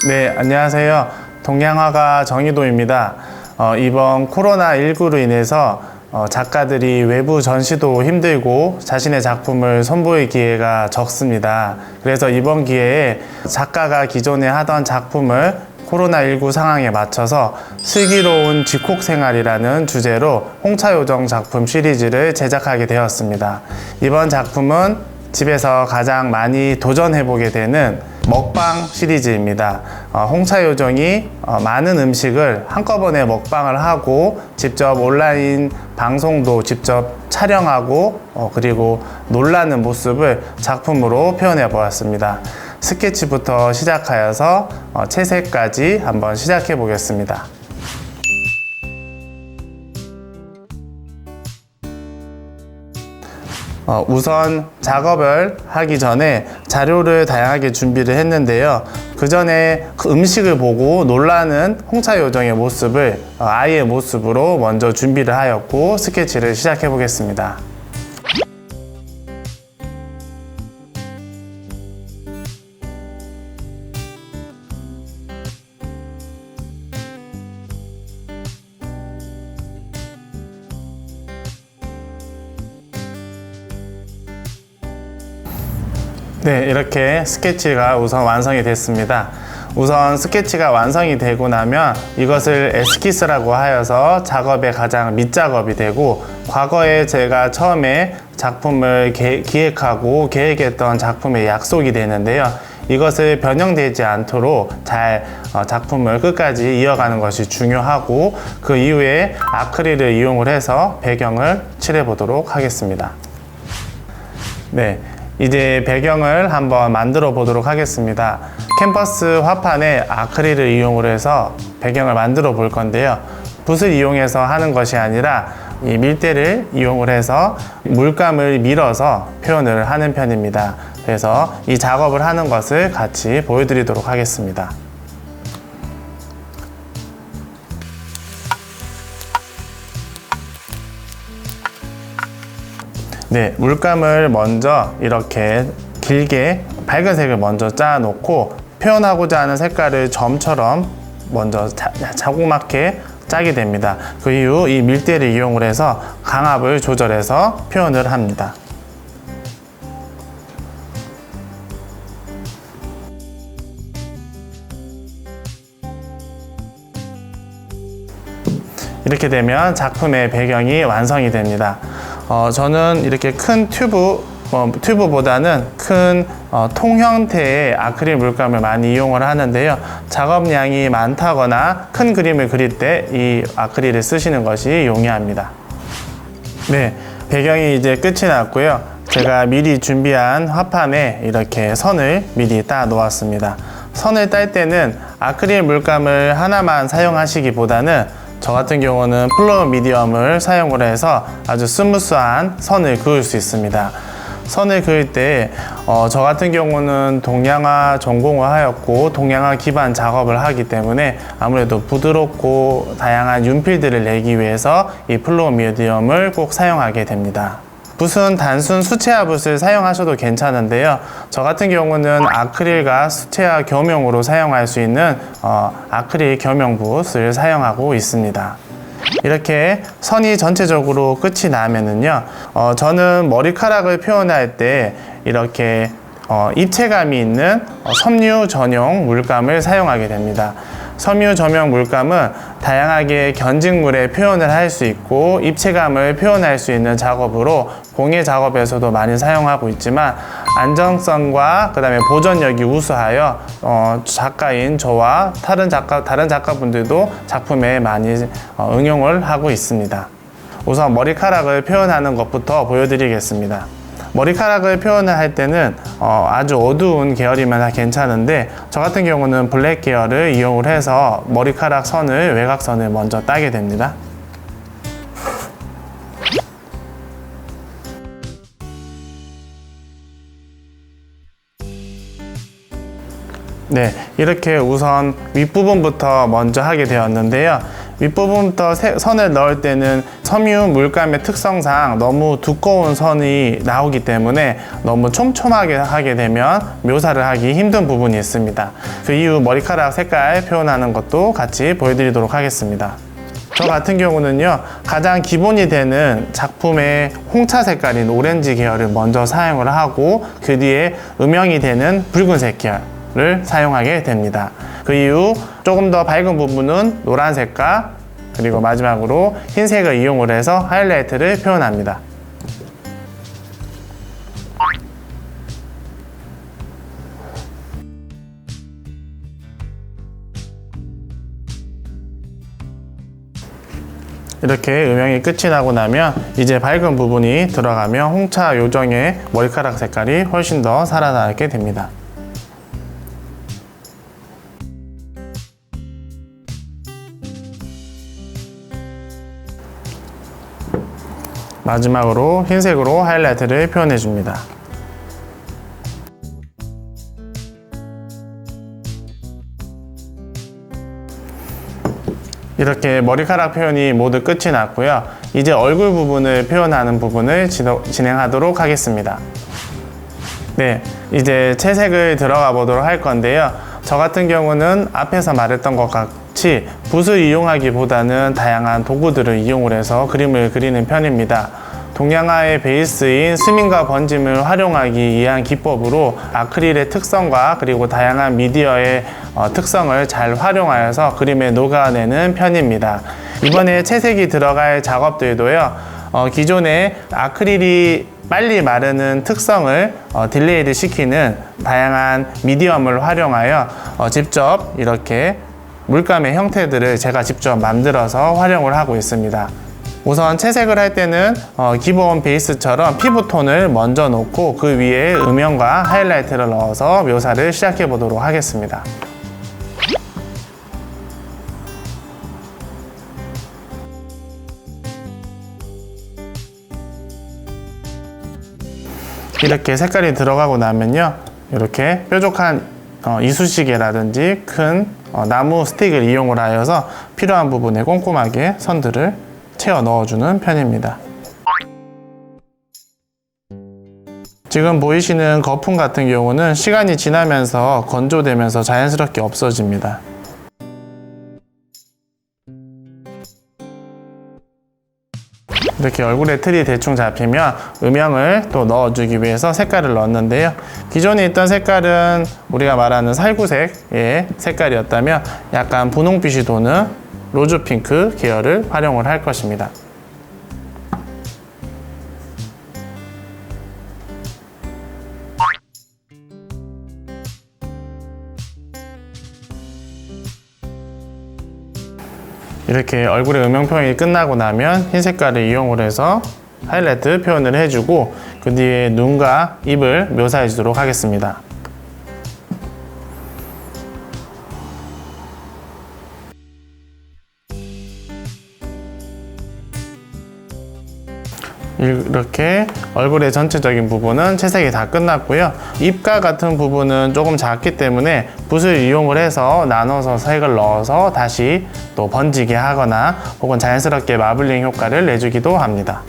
네, 안녕하세요. 동양화가 정의도입니다. 이번 코로나19로 인해서 작가들이 외부 전시도 힘들고 자신의 작품을 선보일 기회가 적습니다. 그래서 이번 기회에 작가가 기존에 하던 작품을 코로나19 상황에 맞춰서 슬기로운 집콕생활이라는 주제로 홍차요정 작품 시리즈를 제작하게 되었습니다. 이번 작품은 집에서 가장 많이 도전해보게 되는 먹방 시리즈입니다. 홍차요정이 많은 음식을 한꺼번에 먹방을 하고 직접 온라인 방송도 직접 촬영하고 그리고 놀라는 모습을 작품으로 표현해 보았습니다. 스케치부터 시작하여서 채색까지 한번 시작해 보겠습니다. 우선 작업을 하기 전에 자료를 다양하게 준비를 했는데요. 그 전에 그 음식을 보고 놀라는 홍차요정의 모습을 아이의 모습으로 먼저 준비를 하였고 스케치를 시작해 보겠습니다. 네, 이렇게 스케치가 우선 완성이 됐습니다. 우선 스케치가 완성이 되고 나면 이것을 에스키스라고 하여서 작업의 가장 밑작업이 되고, 과거에 제가 처음에 작품을 기획하고 계획했던 작품의 약속이 되는데요. 이것을 변형되지 않도록 잘 작품을 끝까지 이어가는 것이 중요하고, 그 이후에 아크릴을 이용을 해서 배경을 칠해 보도록 하겠습니다. 네. 이제 배경을 한번 만들어 보도록 하겠습니다. 캔버스 화판에 아크릴을 이용을 해서 배경을 만들어 볼 건데요. 붓을 이용해서 하는 것이 아니라 이 밀대를 이용을 해서 물감을 밀어서 표현을 하는 편입니다. 그래서 이 작업을 하는 것을 같이 보여드리도록 하겠습니다. 네, 물감을 먼저 이렇게 길게 밝은 색을 먼저 짜 놓고 표현하고자 하는 색깔을 점처럼 먼저 자그맣게 짜게 됩니다. 그 이후 이 밀대를 이용을 해서 강압을 조절해서 표현을 합니다. 이렇게 되면 작품의 배경이 완성이 됩니다. 저는 이렇게 큰 튜브보다는 큰 통 형태의 아크릴 물감을 많이 이용을 하는데요. 작업량이 많다거나 큰 그림을 그릴 때 이 아크릴을 쓰시는 것이 용이합니다. 네, 배경이 이제 끝이 났고요. 제가 미리 준비한 화판에 이렇게 선을 미리 따 놓았습니다. 선을 딸 때는 아크릴 물감을 하나만 사용하시기보다는 저 같은 경우는 플로우 미디엄을 사용을 해서 아주 스무스한 선을 그을 수 있습니다. 선을 그을 때 저 같은 경우는 동양화 전공을 하였고 동양화 기반 작업을 하기 때문에 아무래도 부드럽고 다양한 윤필들을 내기 위해서 이 플로우 미디엄을 꼭 사용하게 됩니다. 붓은 단순 수채화 붓을 사용하셔도 괜찮은데요. 저 같은 경우는 아크릴과 수채화 겸용으로 사용할 수 있는 아크릴 겸용 붓을 사용하고 있습니다. 이렇게 선이 전체적으로 끝이 나면은요, 저는 머리카락을 표현할 때 이렇게 입체감이 있는 섬유 전용 물감을 사용하게 됩니다. 섬유 전용 물감은 다양하게 견직물의 표현을 할 수 있고 입체감을 표현할 수 있는 작업으로 공예 작업에서도 많이 사용하고 있지만 안정성과 그다음에 보존력이 우수하여 작가인 저와 다른 작가분들도 작품에 많이 응용을 하고 있습니다. 우선 머리카락을 표현하는 것부터 보여드리겠습니다. 머리카락을 표현을 할 때는 아주 어두운 계열이면 다 괜찮은데 저 같은 경우는 블랙 계열을 이용을 해서 머리카락 선을 외곽선을 먼저 따게 됩니다. 네, 이렇게 우선 윗부분부터 먼저 하게 되었는데요. 윗부분부터 선을 넣을 때는 섬유 물감의 특성상 너무 두꺼운 선이 나오기 때문에 너무 촘촘하게 하게 되면 묘사를 하기 힘든 부분이 있습니다. 그 이후 머리카락 색깔 표현하는 것도 같이 보여드리도록 하겠습니다. 저 같은 경우는요, 가장 기본이 되는 작품의 홍차 색깔인 오렌지 계열을 먼저 사용을 하고 그 뒤에 음영이 되는 붉은색 계열을 사용하게 됩니다. 그 이후 조금 더 밝은 부분은 노란색과 그리고 마지막으로 흰색을 이용을 해서 하이라이트를 표현합니다. 이렇게 음영이 끝이 나고 나면 이제 밝은 부분이 들어가면 홍차 요정의 머리카락 색깔이 훨씬 더 살아나게 됩니다. 마지막으로 흰색으로 하이라이트를 표현해 줍니다. 이렇게 머리카락 표현이 모두 끝이 났고요. 이제 얼굴 부분을 표현하는 부분을 진행하도록 하겠습니다. 네, 이제 채색을 들어가 보도록 할 건데요. 저 같은 경우는 앞에서 말했던 것 같이 붓을 이용하기보다는 다양한 도구들을 이용을 해서 그림을 그리는 편입니다. 동양화의 베이스인 스민과 번짐을 활용하기 위한 기법으로 아크릴의 특성과 그리고 다양한 미디어의 특성을 잘 활용하여서 그림에 녹아내는 편입니다. 이번에 채색이 들어갈 작업들도요, 기존의 아크릴이 빨리 마르는 특성을 딜레이를 시키는 다양한 미디엄을 활용하여 직접 이렇게 물감의 형태들을 제가 직접 만들어서 활용을 하고 있습니다. 우선 채색을 할 때는 기본 베이스처럼 피부톤을 먼저 놓고 그 위에 음영과 하이라이트를 넣어서 묘사를 시작해 보도록 하겠습니다. 이렇게 색깔이 들어가고 나면요, 이렇게 뾰족한 이쑤시개라든지 큰 나무 스틱을 이용을 하여서 필요한 부분에 꼼꼼하게 선들을 채워 넣어주는 편입니다. 지금 보이시는 거품 같은 경우는 시간이 지나면서 건조되면서 자연스럽게 없어집니다. 이렇게 얼굴에 틀이 대충 잡히면 음영을 또 넣어주기 위해서 색깔을 넣었는데요. 기존에 있던 색깔은 우리가 말하는 살구색의 색깔이었다면 약간 분홍빛이 도는 로즈 핑크 계열을 활용을 할 것입니다. 이렇게 얼굴의 음영 표현이 끝나고 나면 흰 색깔을 이용을 해서 하이라이트 표현을 해주고 그 뒤에 눈과 입을 묘사해 주도록 하겠습니다. 이렇게 얼굴의 전체적인 부분은 채색이 다 끝났고요. 입가 같은 부분은 조금 작기 때문에 붓을 이용을 해서 나눠서 색을 넣어서 다시 또 번지게 하거나 혹은 자연스럽게 마블링 효과를 내주기도 합니다.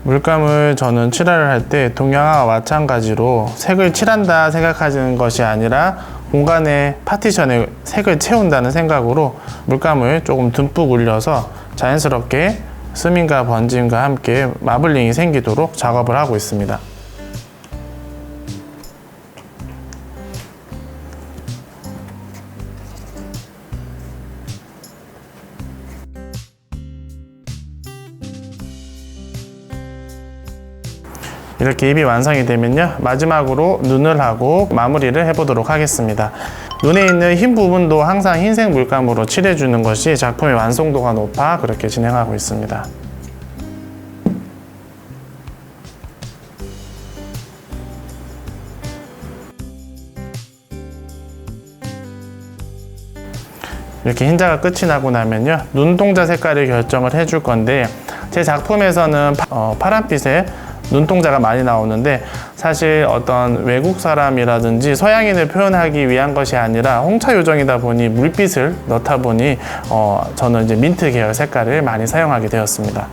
물감을 저는 칠하를 할 때 동양화와 마찬가지로 색을 칠한다 생각하시는 것이 아니라 공간의 파티션에 색을 채운다는 생각으로 물감을 조금 듬뿍 올려서 자연스럽게 스민과 번짐과 함께 마블링이 생기도록 작업을 하고 있습니다. 이렇게 입이 완성이 되면요, 마지막으로 눈을 하고 마무리를 해보도록 하겠습니다. 눈에 있는 흰 부분도 항상 흰색 물감으로 칠해주는 것이 작품의 완성도가 높아 그렇게 진행하고 있습니다. 이렇게 흰자가 끝이 나고 나면요, 눈동자 색깔을 결정을 해줄 건데, 제 작품에서는 파란빛의 눈동자가 많이 나오는데, 사실 어떤 외국 사람이라든지 서양인을 표현하기 위한 것이 아니라 홍차 요정이다 보니 물빛을 넣다 보니 저는 이제 민트 계열 색깔을 많이 사용하게 되었습니다.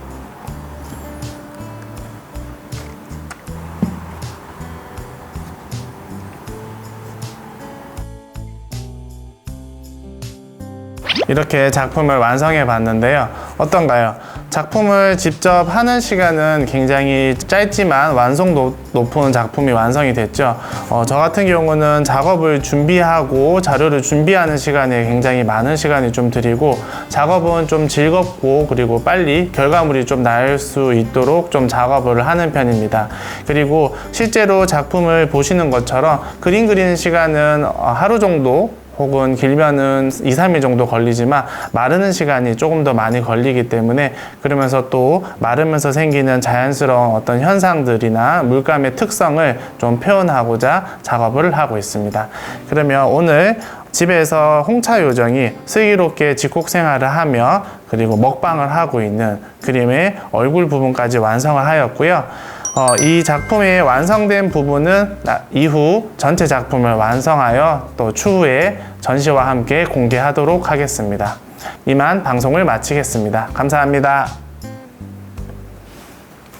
이렇게 작품을 완성해 봤는데요. 어떤가요? 작품을 직접 하는 시간은 굉장히 짧지만 완성도 높은 작품이 완성이 됐죠. 저 같은 경우는 작업을 준비하고 자료를 준비하는 시간에 굉장히 많은 시간이 좀 들이고, 작업은 좀 즐겁고 그리고 빨리 결과물이 좀 날 수 있도록 좀 작업을 하는 편입니다. 그리고 실제로 작품을 보시는 것처럼 그림 그리는 시간은 하루 정도 혹은 길면은 2, 3일 정도 걸리지만 마르는 시간이 조금 더 많이 걸리기 때문에, 그러면서 또 마르면서 생기는 자연스러운 어떤 현상들이나 물감의 특성을 좀 표현하고자 작업을 하고 있습니다. 그러면 오늘 집에서 홍차 요정이 슬기롭게 집콕 생활을 하며 그리고 먹방을 하고 있는 그림의 얼굴 부분까지 완성을 하였고요. 이 작품이 완성된 부분은 이후 전체 작품을 완성하여 또 추후에 전시와 함께 공개하도록 하겠습니다. 이만 방송을 마치겠습니다. 감사합니다.